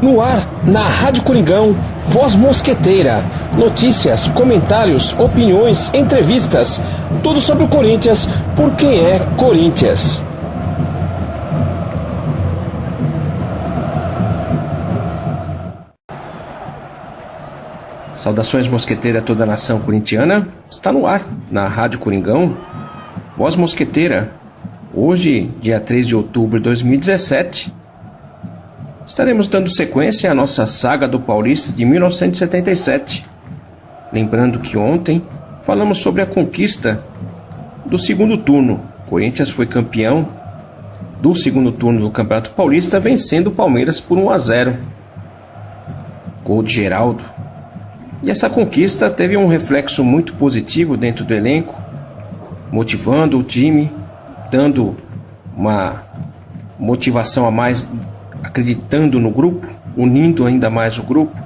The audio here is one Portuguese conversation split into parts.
No ar, na Rádio Coringão, Voz Mosqueteira. Notícias, comentários, opiniões, entrevistas. Tudo sobre o Corinthians, por quem é Corinthians. Saudações mosqueteira a toda a nação corintiana. Está no ar, na Rádio Coringão, Voz Mosqueteira. Hoje, dia 3 de outubro de 2017, estaremos dando sequência à nossa saga do Paulista de 1977. Lembrando que ontem falamos sobre a conquista do segundo turno. O Corinthians foi campeão do segundo turno do Campeonato Paulista, vencendo o Palmeiras por 1-0. Gol de Geraldo. E essa conquista teve um reflexo muito positivo dentro do elenco, motivando o time, dando uma motivação a mais, acreditando no grupo, unindo ainda mais o grupo,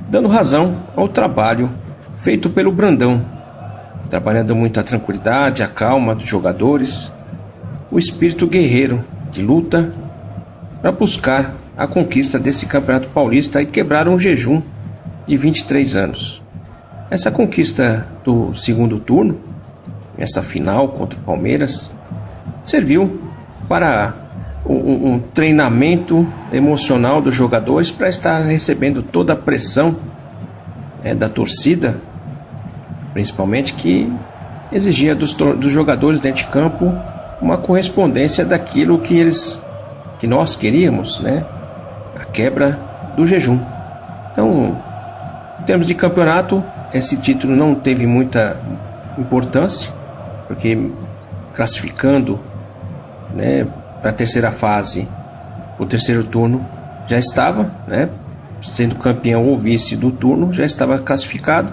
dando razão ao trabalho feito pelo Brandão, trabalhando muito a tranquilidade, a calma dos jogadores, o espírito guerreiro de luta para buscar a conquista desse Campeonato Paulista e quebrar um jejum de 23 anos. Essa conquista do segundo turno, essa final contra o Palmeiras, serviu para um treinamento emocional dos jogadores para estar recebendo toda a pressão da torcida, principalmente, que exigia dos jogadores dentro de campo uma correspondência daquilo que nós queríamos, né? A quebra do jejum. Então, em termos de campeonato, esse título não teve muita importância, porque classificando, né, para a terceira fase, o terceiro turno já estava, né, sendo campeão ou vice do turno, já estava classificado,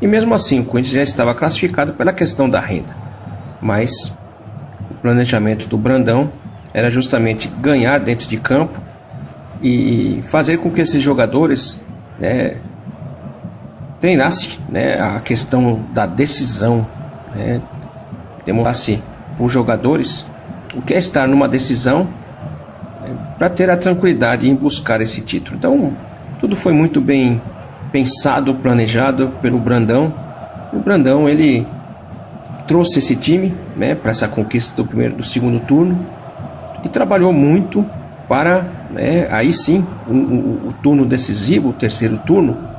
e mesmo assim o Corinthians já estava classificado pela questão da renda. Mas o planejamento do Brandão era justamente ganhar dentro de campo e fazer com que esses jogadores, né, treinasse, né, a questão da decisão, né, demonstrasse para os jogadores o que é estar numa decisão, né, para ter a tranquilidade em buscar esse título. Então, tudo foi muito bem pensado, planejado pelo Brandão. O Brandão, ele trouxe esse time, né, para essa conquista do segundo turno e trabalhou muito para, né, aí sim, o turno decisivo, o terceiro turno,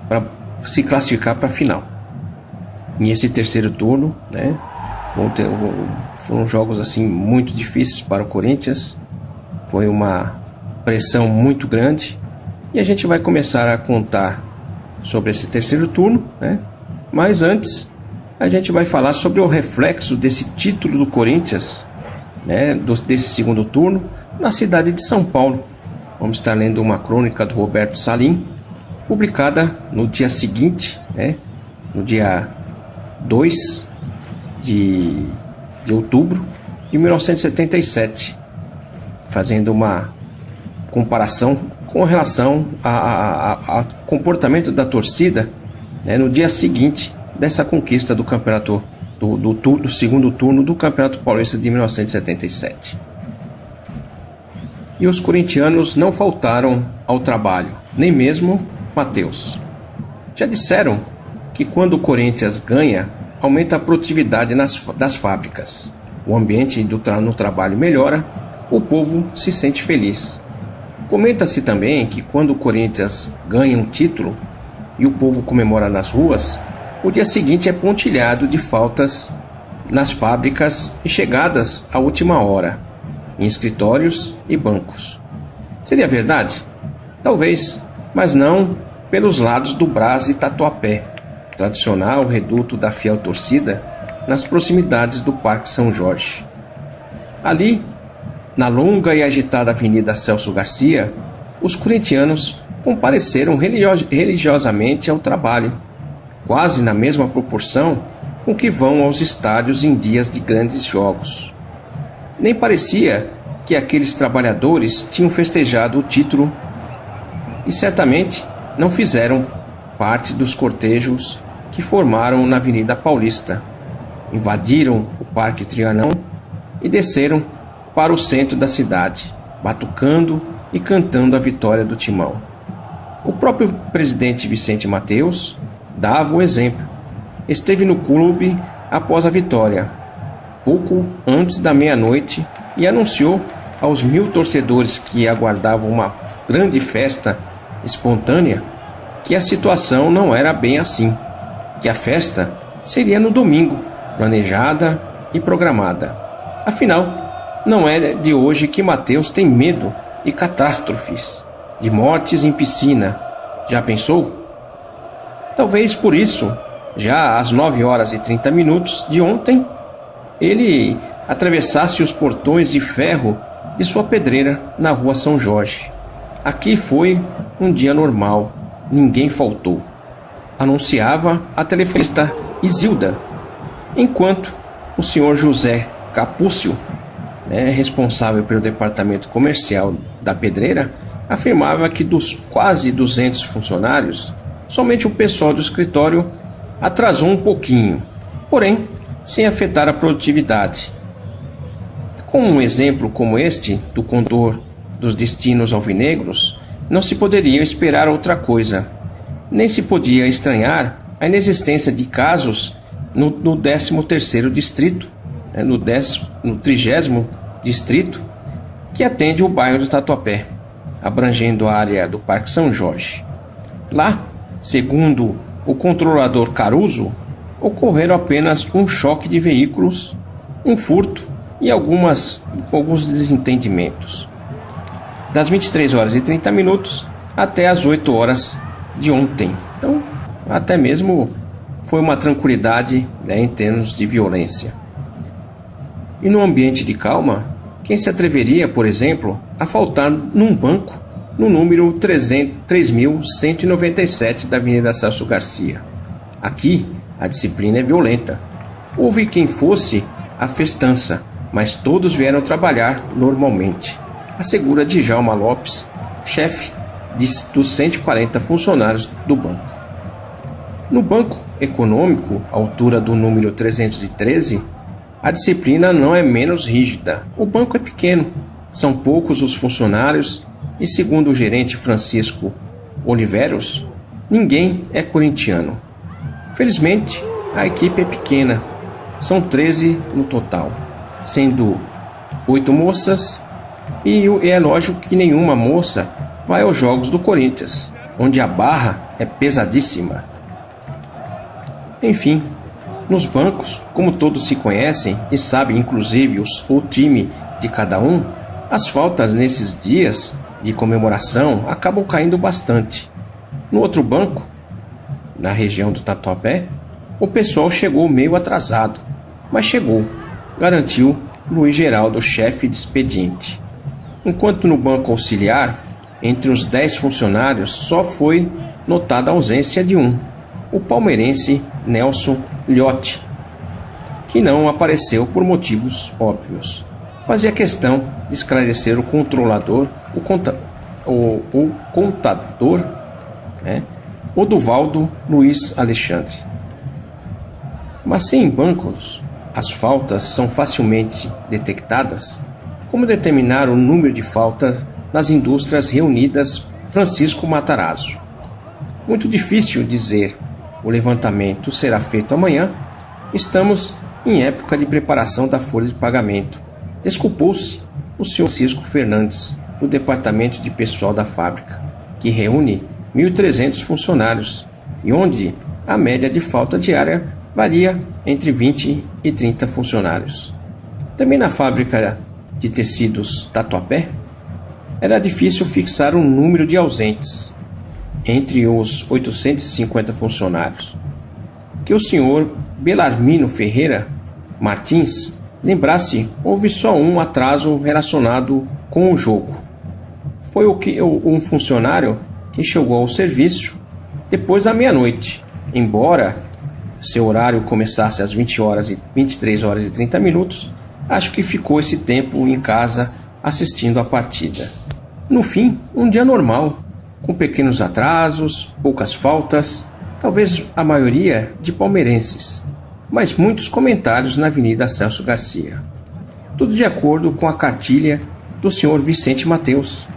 para se classificar para a final. E esse terceiro turno, né, foram jogos assim muito difíceis para o Corinthians. Foi uma pressão muito grande e a gente vai começar a contar sobre esse terceiro turno, né? Mas antes a gente vai falar sobre o reflexo desse título do Corinthians, né, desse segundo turno na cidade de São Paulo. Vamos estar lendo uma crônica do Roberto Salim, publicada no dia seguinte, né, no dia 2 de outubro de 1977, fazendo uma comparação com relação ao comportamento da torcida, né, no dia seguinte dessa conquista do campeonato, do segundo turno do Campeonato Paulista de 1977. E os corintianos não faltaram ao trabalho, nem mesmo Matheus. Já disseram que quando o Corinthians ganha, aumenta a produtividade das fábricas. O ambiente no trabalho melhora, o povo se sente feliz. Comenta-se também que quando o Corinthians ganha um título e o povo comemora nas ruas, o dia seguinte é pontilhado de faltas nas fábricas e chegadas à última hora, em escritórios e bancos. Seria verdade? Talvez, mas não pelos lados do Brás e Tatuapé, tradicional reduto da fiel torcida, nas proximidades do Parque São Jorge. Ali, na longa e agitada Avenida Celso Garcia, os corintianos compareceram religiosamente ao trabalho, quase na mesma proporção com que vão aos estádios em dias de grandes jogos. Nem parecia que aqueles trabalhadores tinham festejado o título e certamente não fizeram parte dos cortejos que formaram na Avenida Paulista, invadiram o Parque Trianon e desceram para o centro da cidade, batucando e cantando a vitória do Timão. O próprio presidente Vicente Mateus dava o exemplo. Esteve no clube após a vitória, pouco antes da meia-noite, e anunciou aos 1.000 torcedores que aguardavam uma grande festa espontânea que a situação não era bem assim, que a festa seria no domingo, planejada e programada. Afinal, não é de hoje que Mateus tem medo de catástrofes, de mortes em piscina. Já pensou? Talvez por isso, já às 9h30 de ontem, ele atravessasse os portões de ferro de sua pedreira na rua São Jorge. Aqui foi um dia normal, ninguém faltou, anunciava a telefonista Isilda, enquanto o senhor José Capúcio, responsável pelo departamento comercial da pedreira, afirmava que dos quase 200 funcionários, somente o pessoal do escritório atrasou um pouquinho, porém sem afetar a produtividade. Com um exemplo como este do condor dos destinos alvinegros, não se poderia esperar outra coisa. Nem se podia estranhar a inexistência de casos no 13º distrito, no 30º distrito, que atende o bairro do Tatuapé, abrangendo a área do Parque São Jorge. Lá, segundo o controlador Caruso, ocorreram apenas um choque de veículos, um furto e alguns desentendimentos. Das 23h30 até as 8h de ontem. Então, até mesmo foi uma tranquilidade, em termos de violência. E no ambiente de calma, quem se atreveria, por exemplo, a faltar num banco no número 3197 da Avenida Celso Garcia? Aqui, a disciplina é violenta. Houve quem fosse a festança, mas todos vieram trabalhar normalmente, assegura Djalma Lopes, chefe dos 140 funcionários do banco. No Banco Econômico, altura do número 313, a disciplina não é menos rígida. O banco é pequeno, são poucos os funcionários e, segundo o gerente Francisco Oliveros, ninguém é corintiano. Felizmente, a equipe é pequena, são 13 no total, sendo 8 moças, e é lógico que nenhuma moça vai aos jogos do Corinthians, onde a barra é pesadíssima. Enfim, nos bancos, como todos se conhecem e sabem inclusive o time de cada um, as faltas nesses dias de comemoração acabam caindo bastante. No outro banco, na região do Tatuapé, o pessoal chegou meio atrasado, mas chegou, garantiu Luiz Geraldo, chefe de expediente. Enquanto no banco auxiliar, entre os 10 funcionários, só foi notada a ausência de um, o palmeirense Nelson Liotti, que não apareceu por motivos óbvios. Fazia questão de esclarecer o controlador, o contador, Oduvaldo Luiz Alexandre. Mas se em bancos as faltas são facilmente detectadas, como determinar o número de faltas nas indústrias reunidas Francisco Matarazzo? Muito difícil dizer. O levantamento será feito amanhã. Estamos em época de preparação da folha de pagamento. Desculpou-se o senhor Francisco Fernandes, do departamento de pessoal da fábrica, que reúne 1.300 funcionários e onde a média de falta diária varia entre 20 e 30 funcionários. Também na fábrica de tecidos Tatuapé, era difícil fixar um número de ausentes entre os 850 funcionários. Que o senhor Belarmino Ferreira Martins lembrasse, houve só um atraso relacionado com o jogo. Foi um funcionário que chegou ao serviço depois da meia-noite, embora seu horário começasse às 23h30, acho que ficou esse tempo em casa assistindo a partida. No fim, um dia normal, com pequenos atrasos, poucas faltas, talvez a maioria de palmeirenses, mas muitos comentários na Avenida Celso Garcia. Tudo de acordo com a cartilha do senhor Vicente Mateus,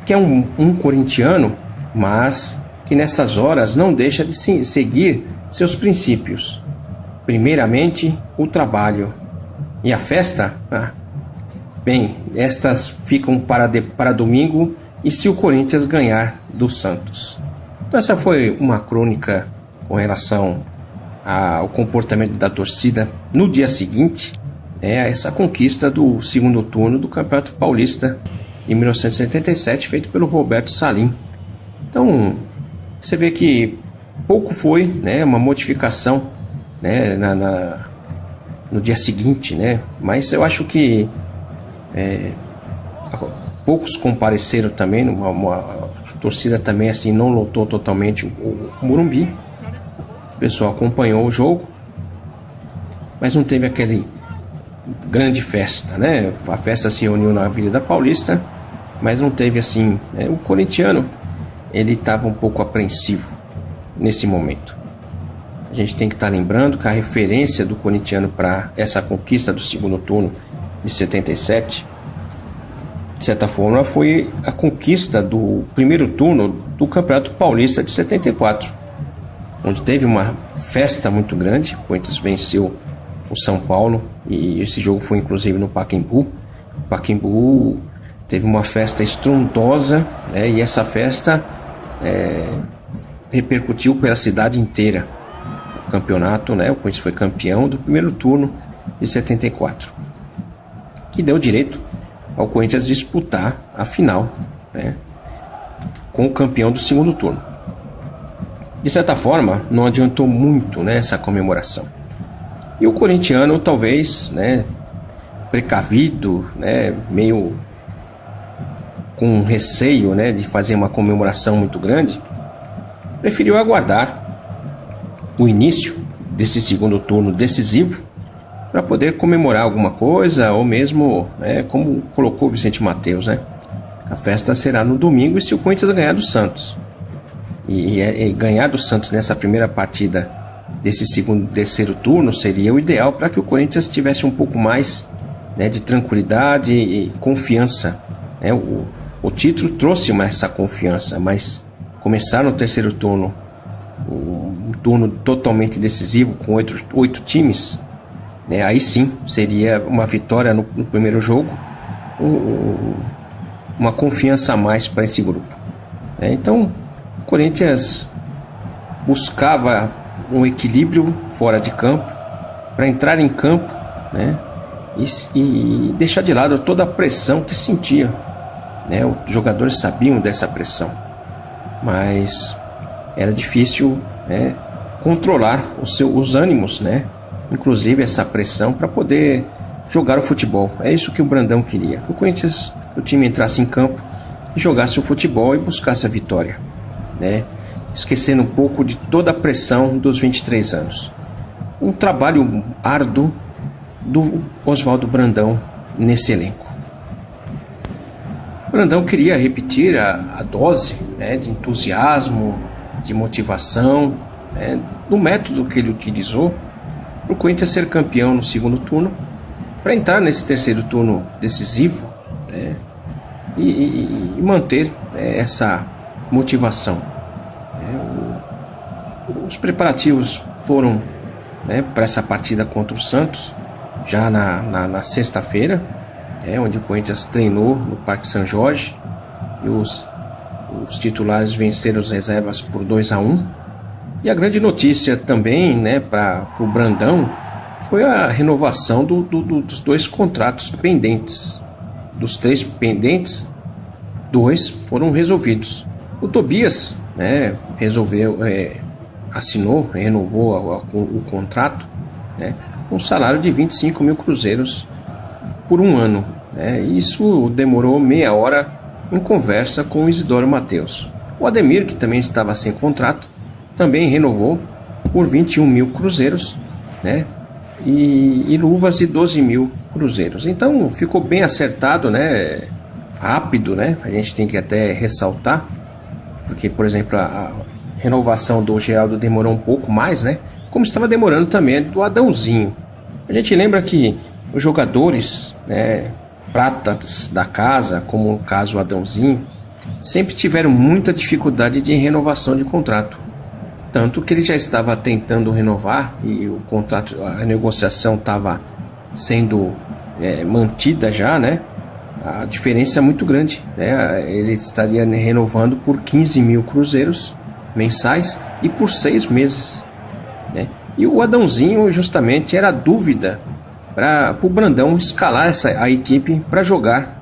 que é um corintiano, mas que nessas horas não deixa de seguir seus princípios. Primeiramente, o trabalho. E a festa? Bem, estas ficam para domingo e se o Corinthians ganhar do Santos. Então essa foi uma crônica com relação ao comportamento da torcida no dia seguinte, a essa conquista do segundo turno do Campeonato Paulista em 1977, feito pelo Roberto Salim. Então, você vê que pouco foi, uma modificação, no dia seguinte, mas eu acho que poucos compareceram também, a torcida também assim não lotou totalmente o Morumbi. O pessoal acompanhou o jogo, mas não teve aquele grande festa, A festa se reuniu na Avenida Paulista, mas não teve assim, o corintiano, ele estava um pouco apreensivo nesse momento. A gente tem que estar lembrando que a referência do corintiano para essa conquista do segundo turno de 77, de certa forma, foi a conquista do primeiro turno do Campeonato Paulista de 74, onde teve uma festa muito grande. O Corinthians venceu o São Paulo e esse jogo foi inclusive no Pacaembu. O Pacaembu teve uma festa estrondosa, e essa festa repercutiu pela cidade inteira. O campeonato, o Corinthians foi campeão do primeiro turno de 74, que deu direito ao Corinthians disputar a final, com o campeão do segundo turno. De certa forma, não adiantou muito, essa comemoração. E o corintiano, talvez, precavido, meio com receio, de fazer uma comemoração muito grande, preferiu aguardar o início desse segundo turno decisivo para poder comemorar alguma coisa, ou mesmo, como colocou o Vicente Mateus, a festa será no domingo e se o Corinthians ganhar do Santos. E ganhar do Santos nessa primeira partida desse terceiro turno seria o ideal para que o Corinthians tivesse um pouco mais, de tranquilidade e confiança. O título trouxe essa confiança, mas começar no terceiro turno, um turno totalmente decisivo com oito times, aí sim seria uma vitória no primeiro jogo, uma confiança a mais para esse grupo. Então o Corinthians buscava um equilíbrio fora de campo para entrar em campo, e deixar de lado toda a pressão que sentia. Os jogadores sabiam dessa pressão, mas era difícil, controlar os ânimos, inclusive essa pressão, para poder jogar o futebol. É isso que o Brandão queria, que o Corinthians, o time entrasse em campo e jogasse o futebol e buscasse a vitória, esquecendo um pouco de toda a pressão dos 23 anos. Um trabalho árduo do Oswaldo Brandão nesse elenco. Brandão queria repetir a dose, de entusiasmo, de motivação, do método que ele utilizou para o Corinthians ser campeão no segundo turno, para entrar nesse terceiro turno decisivo, e manter essa motivação. Os preparativos foram, para essa partida contra o Santos já na sexta-feira, onde o Corinthians treinou no Parque São Jorge e os titulares venceram as reservas por 2-1. E a grande notícia também, para o Brandão, foi a renovação dos 2 contratos pendentes. Dos 3 pendentes, 2 foram resolvidos. O Tobias, renovou o contrato, com um salário de 25 mil cruzeiros por um ano. Isso demorou meia hora em conversa com o Isidoro Mateus. O Ademir, que também estava sem contrato, também renovou por 21 mil cruzeiros, e luvas de 12 mil cruzeiros. Então ficou bem acertado, rápido, a gente tem que até ressaltar, porque, por exemplo, a renovação do Geraldo demorou um pouco mais, como estava demorando também do Adãozinho. A gente lembra que os jogadores, pratas da casa, como o caso do Adãozinho, sempre tiveram muita dificuldade de renovação de contrato. Tanto que ele já estava tentando renovar e o contrato, a negociação estava sendo mantida já, né? A diferença é muito grande, né? Ele estaria renovando por 15 mil cruzeiros mensais e por 6 meses, né? E o Adãozinho justamente era a dúvida para o Brandão escalar a equipe para jogar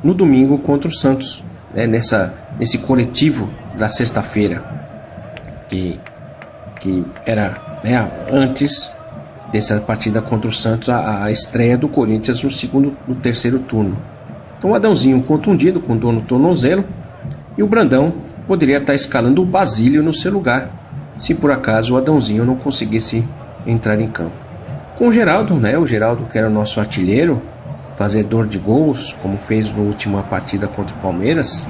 no domingo contra o Santos, né? Nesse coletivo da sexta-feira, que era, né, antes dessa partida contra o Santos, a estreia do Corinthians no terceiro turno. Então o Adãozinho contundido com dor no tornozelo, e o Brandão poderia estar escalando o Basílio no seu lugar, se por acaso o Adãozinho não conseguisse entrar em campo. Com o Geraldo, né, o Geraldo, que era o nosso artilheiro, fazedor de gols, como fez na última partida contra o Palmeiras,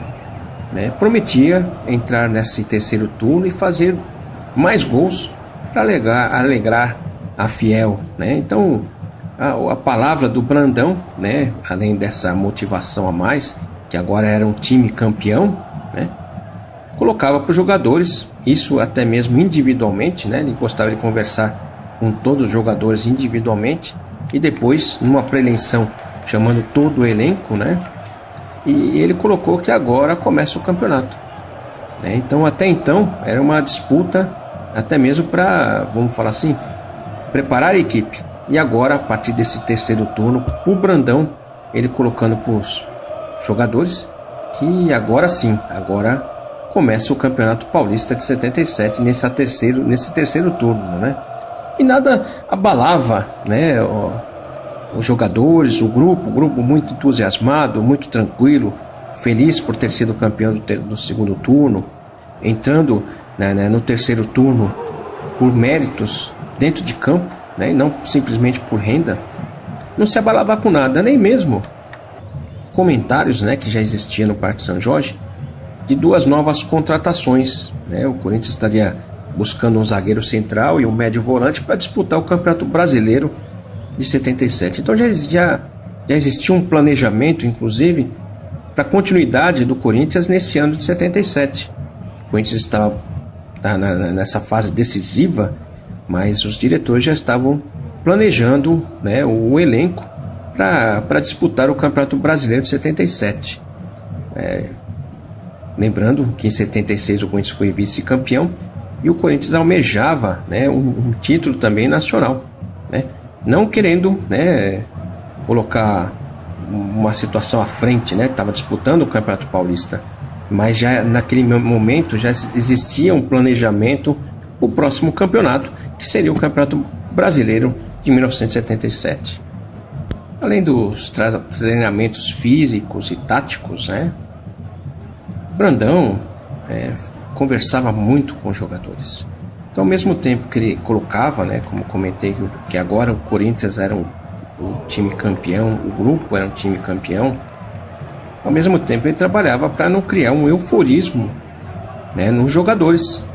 né, prometia entrar nesse terceiro turno e fazer mais gols para alegrar a Fiel, né? Então a palavra do Brandão, né, além dessa motivação a mais, que agora era um time campeão, né, colocava para os jogadores, isso até mesmo individualmente, né? Ele gostava de conversar com todos os jogadores individualmente e depois numa pré-eleição chamando todo o elenco, né? E ele colocou que agora começa o campeonato, né? Então até então era uma disputa até mesmo para, vamos falar assim, preparar a equipe. E agora, a partir desse terceiro turno, o Brandão, ele colocando para os jogadores que agora sim, agora começa o Campeonato Paulista de 77 nesse terceiro turno, né? E nada abalava, né, os jogadores, o grupo muito entusiasmado, muito tranquilo, feliz por ter sido campeão do segundo turno, entrando, né, no terceiro turno por méritos dentro de campo, né, e não simplesmente por renda. Não se abalava com nada, nem mesmo comentários, né, que já existia no Parque São Jorge, de 2 novas contratações, né? O Corinthians estaria buscando um zagueiro central e um médio volante para disputar o Campeonato Brasileiro de 77. Então já existia um planejamento, inclusive, para a continuidade do Corinthians nesse ano de 77. O Corinthians estava nessa fase decisiva, mas os diretores já estavam planejando, né, o elenco para disputar o Campeonato Brasileiro de 77. Lembrando que em 76 o Corinthians foi vice-campeão e o Corinthians almejava, né, um título também nacional, né, não querendo, né, colocar uma situação à frente, né, estava disputando o Campeonato Paulista, mas já naquele momento já existia um planejamento para o próximo campeonato, que seria o Campeonato Brasileiro de 1977. Além dos treinamentos físicos e táticos, né, Brandão conversava muito com os jogadores. Então, ao mesmo tempo que ele colocava, né, como comentei, que agora o Corinthians era o time campeão, o grupo era um time campeão, ao mesmo tempo ele trabalhava para não criar um euforismo, né, nos jogadores,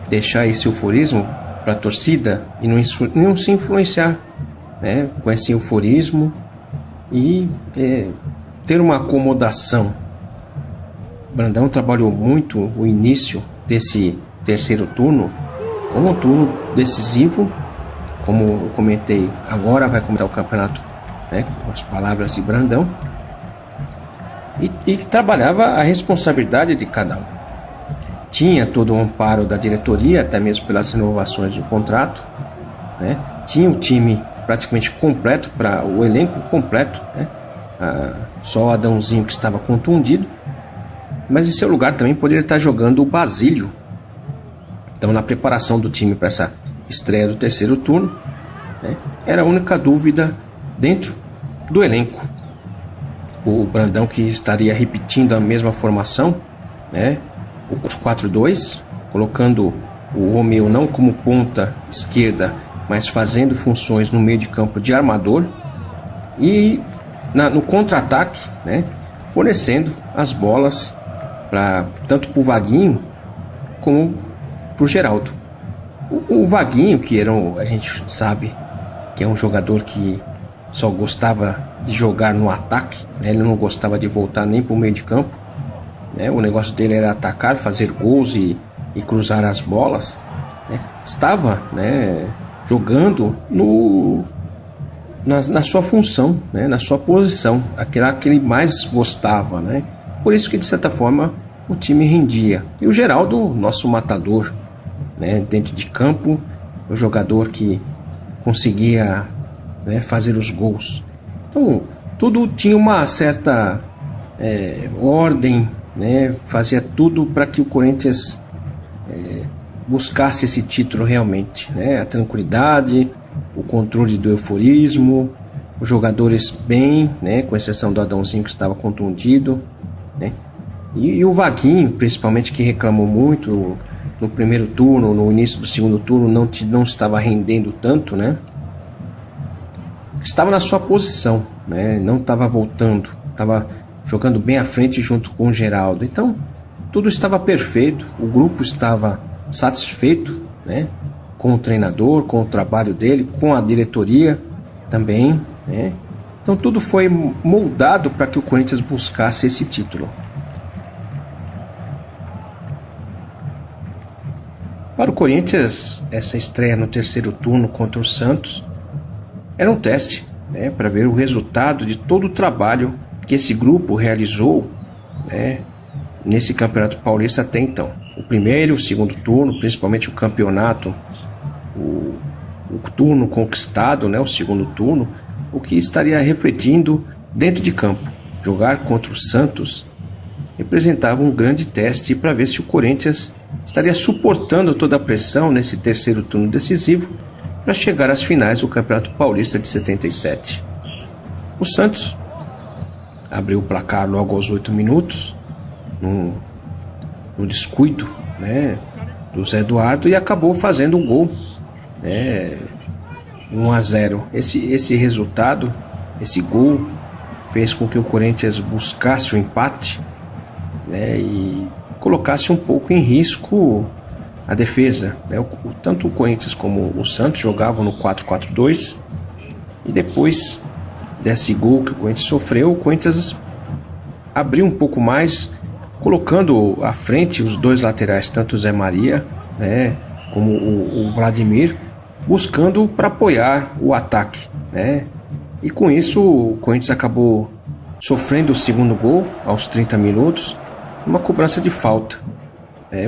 deixar esse euforismo para a torcida e não se influenciar, né, com esse euforismo e ter uma acomodação. Brandão trabalhou muito o início desse terceiro turno como um turno decisivo, como eu comentei, agora vai começar o campeonato, né, com as palavras de Brandão, e trabalhava a responsabilidade de cada um. Tinha todo o amparo da diretoria, até mesmo pelas renovações de contrato, né? Tinha o time praticamente completo, para o elenco completo, né? Só o Adãozinho que estava contundido, mas em seu lugar também poderia estar jogando o Basílio. Então, na preparação do time para essa estreia do terceiro turno, né, era a única dúvida dentro do elenco. O Brandão, que estaria repetindo a mesma formação, né, o 4-2, colocando o Romeu não como ponta esquerda, mas fazendo funções no meio de campo de armador, e no contra-ataque, né, fornecendo as bolas tanto para o Vaguinho como para o Geraldo. O Vaguinho, que a gente sabe que é um jogador que só gostava de jogar no ataque, né? Ele não gostava de voltar nem para o meio de campo, né? O negócio dele era atacar, fazer gols e cruzar as bolas, né? Estava, né, jogando na sua função, né, na sua posição, aquela que ele mais gostava, né? Por isso que, de certa forma, o time rendia. E o Geraldo, nosso matador, né, dentro de campo, o jogador que conseguia, né, fazer os gols. Então, tudo tinha uma certa ordem, né? Fazia tudo para que o Corinthians buscasse esse título realmente, né? A tranquilidade, o controle do euforismo, os jogadores bem, né? Com exceção do Adãozinho, que estava contundido, né? E o Vaguinho, principalmente, que reclamou muito no primeiro turno, no início do segundo turno, não estava rendendo tanto, né? Estava na sua posição, né? Não estava voltando, estava jogando bem à frente junto com o Geraldo. Então, tudo estava perfeito, o grupo estava satisfeito, né, com o treinador, com o trabalho dele, com a diretoria também, né? Então tudo foi moldado para que o Corinthians buscasse esse título. Para o Corinthians, essa estreia no terceiro turno contra o Santos era um teste, né, para ver o resultado de todo o trabalho que esse grupo realizou, né, nesse Campeonato Paulista até então. O primeiro, o segundo turno, principalmente o campeonato, o turno conquistado, né, o segundo turno, o que estaria refletindo dentro de campo. Jogar contra o Santos representava um grande teste para ver se o Corinthians estaria suportando toda a pressão nesse terceiro turno decisivo para chegar às finais do Campeonato Paulista de 77. O Santos abriu o placar logo aos 8 minutos, no descuido, né, do Zé Eduardo, e acabou fazendo um gol, né, 1-0. Esse resultado, esse gol, fez com que o Corinthians buscasse o empate, né, e colocasse um pouco em risco a defesa, né? Tanto o Corinthians como o Santos jogavam no 4-4-2, e depois desse gol que o Corinthians sofreu, o Corinthians abriu um pouco mais, colocando à frente os dois laterais, tanto o Zé Maria, né, como o Vladimir, buscando para apoiar o ataque, né? E com isso o Corinthians acabou sofrendo o segundo gol aos 30 minutos, uma cobrança de falta, né?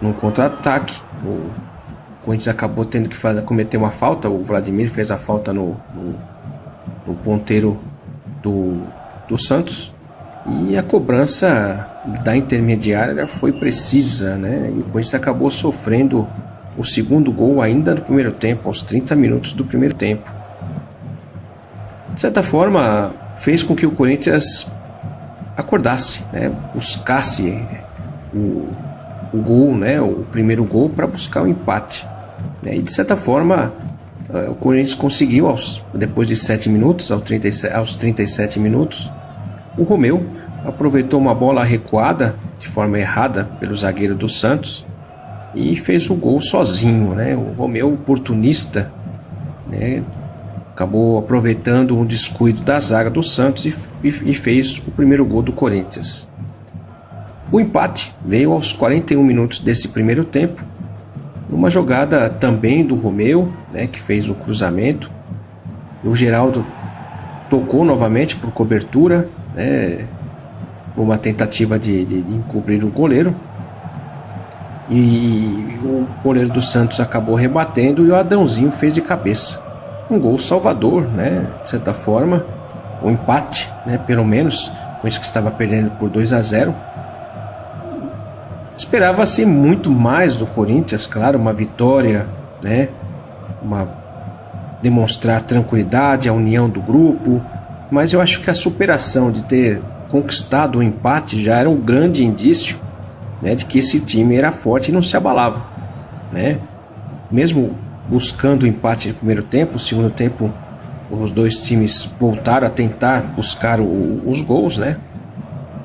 Num contra-ataque, o Corinthians acabou tendo que cometer uma falta. O Vladimir fez a falta no ponteiro do Santos, e a cobrança da intermediária foi precisa, né? E o Corinthians acabou sofrendo o segundo gol ainda no primeiro tempo, aos 30 minutos do primeiro tempo. De certa forma, fez com que o Corinthians acordasse, né? Buscasse o gol, né? O primeiro gol, para buscar o empate, né? E de certa forma o Corinthians conseguiu, depois de 7 minutos, aos 37 minutos, o Romeu aproveitou uma bola recuada de forma errada pelo zagueiro do Santos e fez o gol sozinho, né? O Romeu, oportunista, né, acabou aproveitando um descuido da zaga do Santos e fez o primeiro gol do Corinthians. O empate veio aos 41 minutos desse primeiro tempo, numa jogada também do Romeu, né, que fez o cruzamento. O Geraldo tocou novamente por cobertura, né, uma tentativa de encobrir o goleiro, e o goleiro do Santos acabou rebatendo e o Adãozinho fez de cabeça um gol salvador, né, de certa forma, o empate, né, pelo menos, com isso que estava perdendo por 2-0. Esperava-se muito mais do Corinthians, claro, uma vitória, né, demonstrar tranquilidade, a união do grupo, mas eu acho que a superação de ter conquistado o empate já era um grande indício, né, de que esse time era forte e não se abalava, né? Mesmo buscando o empate no primeiro tempo, no segundo tempo os dois times voltaram a tentar buscar os gols, né?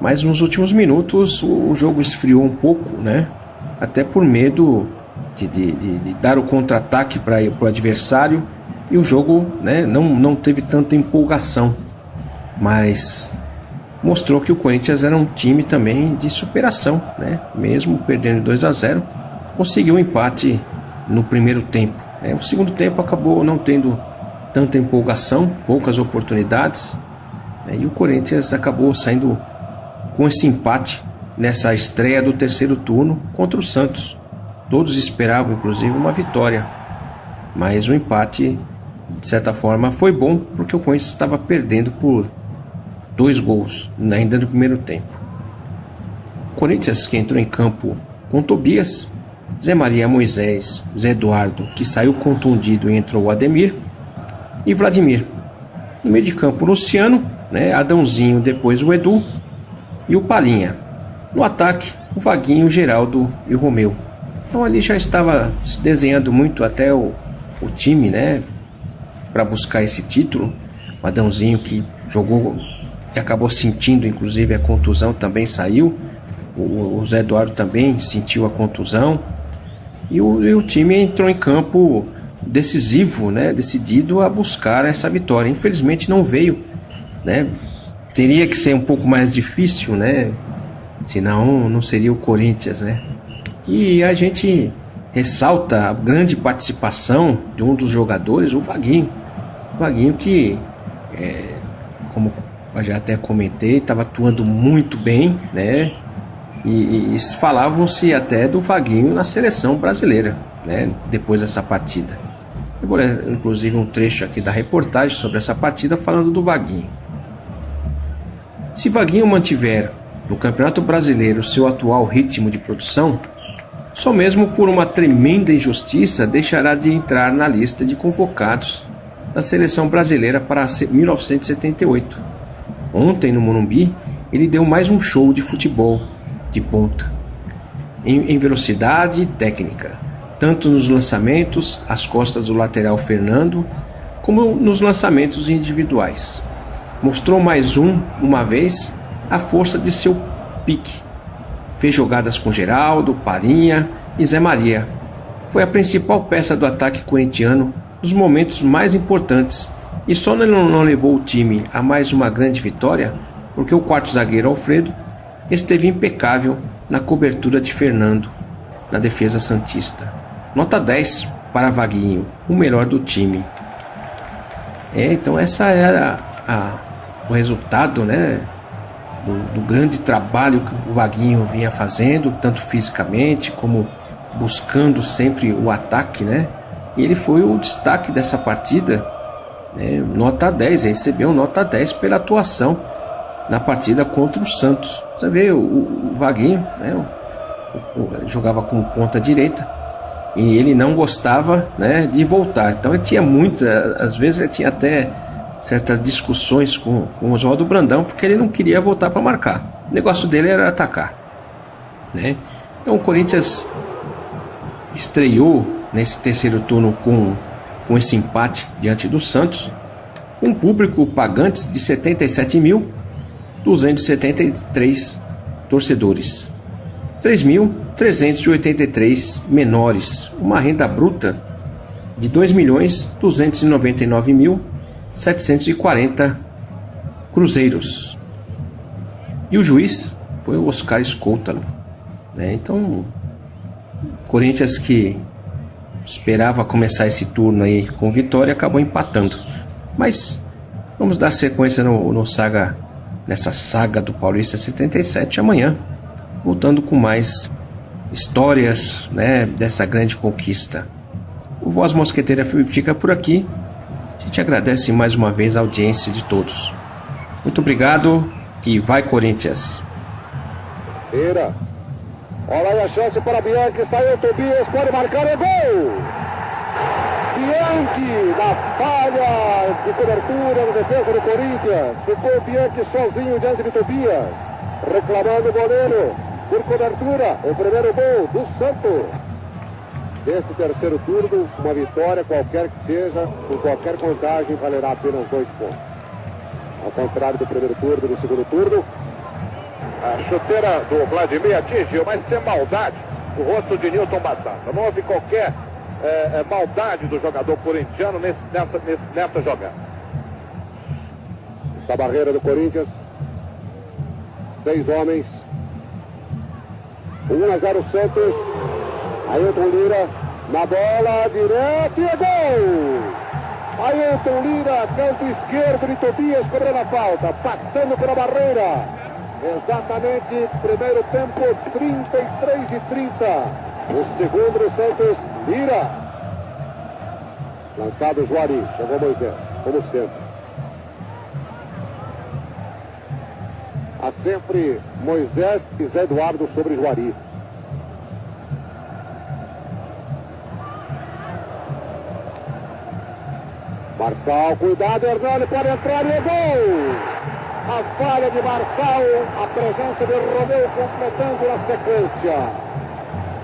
Mas nos últimos minutos o jogo esfriou um pouco, né? Até por medo de dar o contra-ataque para o adversário, e o jogo, né, não teve tanta empolgação. Mas mostrou que o Corinthians era um time também de superação, né? Mesmo perdendo 2-0, conseguiu um empate no primeiro tempo. O segundo tempo acabou não tendo tanta empolgação, poucas oportunidades, e o Corinthians acabou saindo com esse empate nessa estreia do terceiro turno contra o Santos. Todos esperavam, inclusive, uma vitória, mas o empate, de certa forma, foi bom, porque o Corinthians estava perdendo por 2 gols ainda no primeiro tempo. O Corinthians, que entrou em campo com Tobias, Zé Maria, Moisés, Zé Eduardo, que saiu contundido e entrou o Ademir, e Vladimir. No meio de campo, Luciano, Adãozinho, depois o Edu e o Palinha. No ataque, o Vaguinho, o Geraldo e o Romeu. Então ali já estava se desenhando muito até o time, para buscar esse título. O Adãozinho, que jogou e acabou sentindo inclusive a contusão, também saiu. O Zé Eduardo também sentiu a contusão. E o time entrou em campo decisivo, decidido a buscar essa vitória. Infelizmente não veio, teria que ser um pouco mais difícil, senão não seria o Corinthians, E a gente ressalta a grande participação de um dos jogadores, o Vaguinho. O Vaguinho que, como eu já até comentei, estava atuando muito bem, E falavam-se até do Vaguinho na seleção brasileira, depois dessa partida. Eu vou ler, inclusive, um trecho aqui da reportagem sobre essa partida falando do Vaguinho. Se Vaguinho mantiver no Campeonato Brasileiro seu atual ritmo de produção, só mesmo por uma tremenda injustiça deixará de entrar na lista de convocados da seleção brasileira para 1978. Ontem, no Morumbi, ele deu mais um show de futebol de ponta, em velocidade e técnica, tanto nos lançamentos às costas do lateral Fernando, como nos lançamentos individuais. Mostrou mais uma vez, a força de seu pique. Fez jogadas com Geraldo, Palinha e Zé Maria. Foi a principal peça do ataque corintiano nos momentos mais importantes, e só não levou o time a mais uma grande vitória porque o quarto zagueiro Alfredo esteve impecável na cobertura de Fernando na defesa santista. Nota 10 para Vaguinho, o melhor do time. Então essa era o resultado, do grande trabalho que o Vaguinho vinha fazendo, tanto fisicamente como buscando sempre o ataque, E ele foi o destaque dessa partida, nota 10, ele recebeu nota 10 pela atuação na partida contra o Santos. Você vê, o Vaguinho, jogava com ponta direita e ele não gostava, de voltar. Então ele tinha às vezes ele tinha até certas discussões com o Oswaldo Brandão, porque ele não queria voltar para marcar. O negócio dele era atacar, Então o Corinthians estreou nesse terceiro turno com esse empate diante do Santos, um público pagante de 77.273 torcedores, 3.383 menores, uma renda bruta de 2.299.740 cruzeiros. E o juiz foi o Oscar Escótalo, Então, Corinthians, que esperava começar esse turno aí com vitória, acabou empatando. Mas vamos dar sequência nessa saga do Paulista 77 amanhã, voltando com mais histórias, dessa grande conquista. O Voz Mosqueteira fica por aqui. A gente agradece mais uma vez a audiência de todos. Muito obrigado e vai Corinthians! Olha aí a chance para Bianchi, saiu Tobias, pode marcar, é gol! Bianchi na falha de cobertura da defesa do Corinthians. Ficou Bianchi sozinho diante de Tobias, reclamando o goleiro por cobertura. O primeiro gol do Santos. Desse terceiro turno, uma vitória qualquer que seja, com qualquer contagem, valerá apenas 2 pontos. Ao contrário do primeiro turno, do segundo turno, a chuteira do Vladimir atingiu, mas sem maldade, o rosto de Nilton Batata. Não houve qualquer maldade do jogador corintiano nessa jogada. Essa barreira do Corinthians 6 homens. 1-0 Santos. Ailton Lira na bola, direto e é gol! Ailton Lira, canto esquerdo de Tobias, cobrando a falta, passando pela barreira. Exatamente, primeiro tempo, 33-30. O segundo do Santos, Lira. Lançado Juari, chegou Moisés, como sempre. Há sempre Moisés e Zé Eduardo sobre Juari. Marçal, cuidado, Hernani, pode entrar e é gol! A falha de Marçal, a presença de Romeu completando a sequência.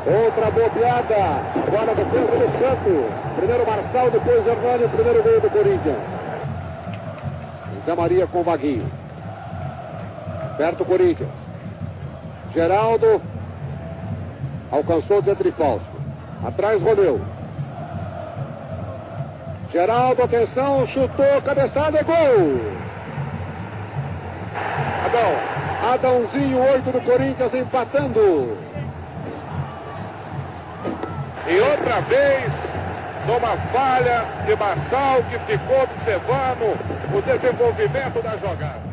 Outra bobeada, agora a defesa do Santos. Primeiro Marçal, depois Hernani, o primeiro gol do Corinthians. Zé Maria com o Vaguinho. Perto o Corinthians. Geraldo alcançou dentro de Fausto. Atrás Romeu. Geraldo, atenção, chutou, cabeçada, gol! Adãozinho, 8 do Corinthians, empatando. E outra vez, numa falha de Marçal, que ficou observando o desenvolvimento da jogada.